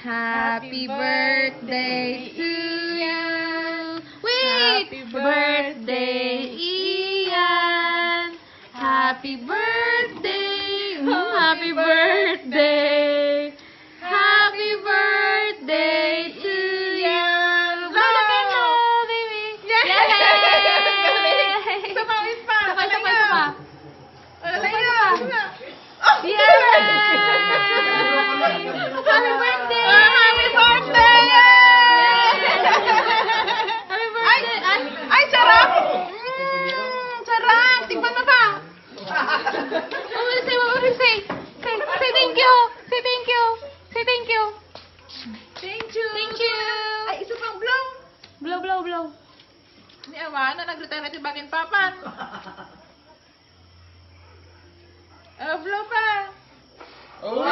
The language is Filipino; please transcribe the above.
Happy birthday to you. Wait! Happy birthday, Ian. Happy birthday. Happy birthday. Happy birthday to you. Blow the candle, baby. Yay! Yay! Sumawit pa. Sabay, sabay, sabay. Alay Sabay, na. sabay. Oh! Yay! Happy birthday! Happy birthday! Happy birthday! Ay, sarap! Sarap! Tingnan mo pa! What will you say? What will you say? Say thank you! Say thank you! Say thank you! Thank you! Thank you! Ay, isa pang blow! Blow, blow, blow. Ni Awa na nag-retire na si Bagin Papa. Blow pa! Oh!